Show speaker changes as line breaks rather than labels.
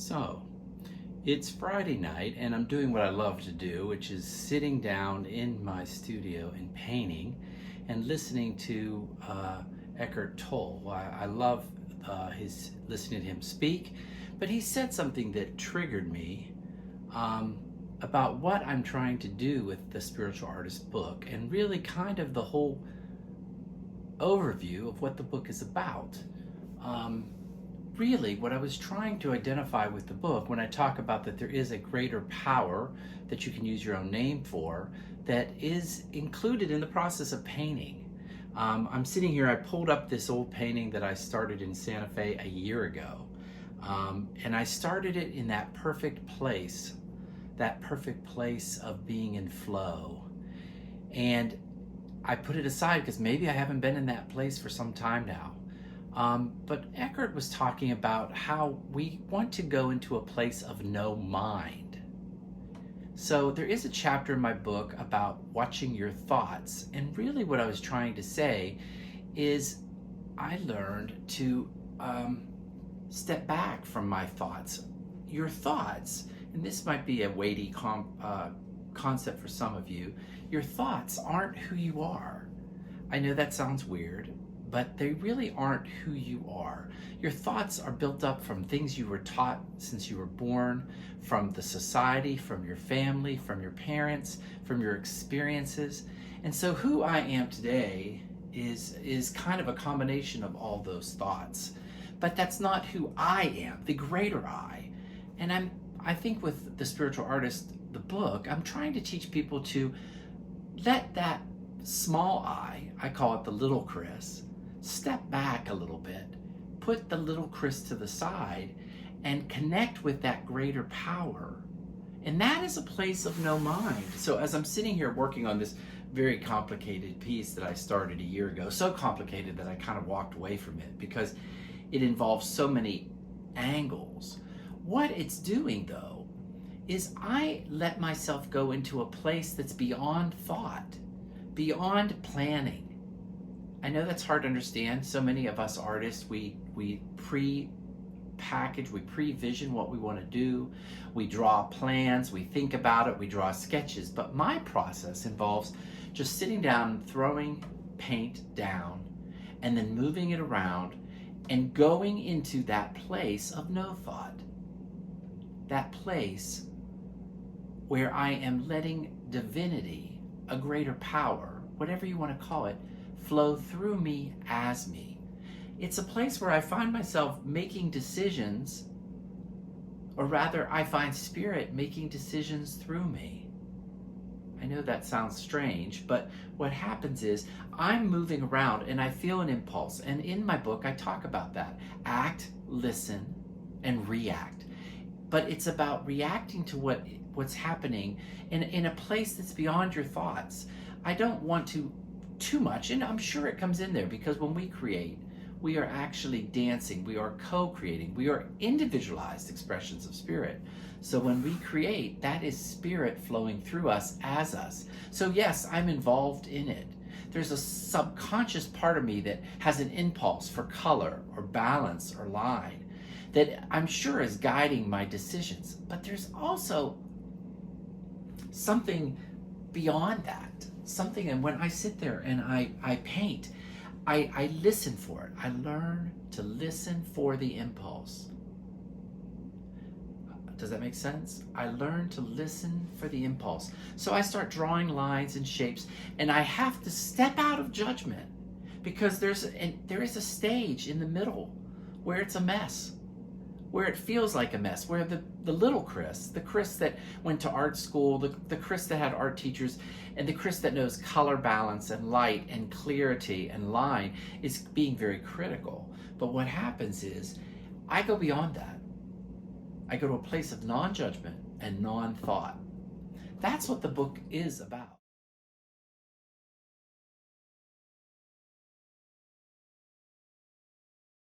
So, it's Friday night, and I'm doing what I love to do, which is sitting down in my studio and painting and listening to Eckhart Tolle. I love listening to him speak, but he said something that triggered me about what I'm trying to do with the Spiritual Artist book, and really kind of the whole overview of what the book is about. Really, what I was trying to identify with the book, when I talk about that there is a greater power that you can use your own name for, that is included in the process of painting. I'm sitting here, I pulled up this old painting that I started in Santa Fe a year ago. And I started it in that perfect place of being in flow. And I put it aside because maybe I haven't been in that place for some time now. But Eckhart was talking about how we want to go into a place of no mind. So there is a chapter in my book about watching your thoughts. And really what I was trying to say is I learned to step back from my thoughts. Your thoughts, and this might be a weighty concept for some of you, your thoughts aren't who you are. I know that sounds weird, but they really aren't who you are. Your thoughts are built up from things you were taught since you were born, from the society, from your family, from your parents, from your experiences. And so who I am today is kind of a combination of all those thoughts. But that's not who I am, the greater I. And I think with the Spiritual Artist, the book, I'm trying to teach people to let that small I call it the little Chris, step back a little bit, put the little Chris to the side, and connect with that greater power. And that is a place of no mind. So as I'm sitting here working on this very complicated piece that I started a year ago, so complicated that I kind of walked away from it because it involves so many angles. What it's doing though is I let myself go into a place that's beyond thought, beyond planning. I know that's hard to understand. So many of us artists, we pre-package, we pre-vision what we want to do. We draw plans, we think about it, we draw sketches. But my process involves just sitting down, throwing paint down, and then moving it around and going into that place of no thought. That place where I am letting divinity, a greater power, whatever you want to call it, flow through me as me. It's a place where I find myself making decisions, or rather I find spirit making decisions through me. I know that sounds strange, but what happens is I'm moving around and I feel an impulse. And in my book, I talk about that. Act, listen, and react. But it's about reacting to what's happening in a place that's beyond your thoughts. I don't want to too much, and I'm sure it comes in there, because when we create, we are actually dancing, we are co-creating, we are individualized expressions of spirit. So when we create, that is spirit flowing through us as us. So yes, I'm involved in it. There's a subconscious part of me that has an impulse for color or balance or line that I'm sure is guiding my decisions. But there's also something beyond that. Something, and when I sit there and I paint, I listen for it. I learn to listen for the impulse. Does that make sense? I learn to listen for the impulse. So I start drawing lines and shapes, and I have to step out of judgment, because there is a stage in the middle where it's a mess, where it feels like a mess, where the little Chris, the Chris that went to art school, the Chris that had art teachers, and the Chris that knows color balance and light and clarity and line is being very critical. But what happens is I go beyond that. I go to a place of non-judgment and non-thought. That's what the book is about.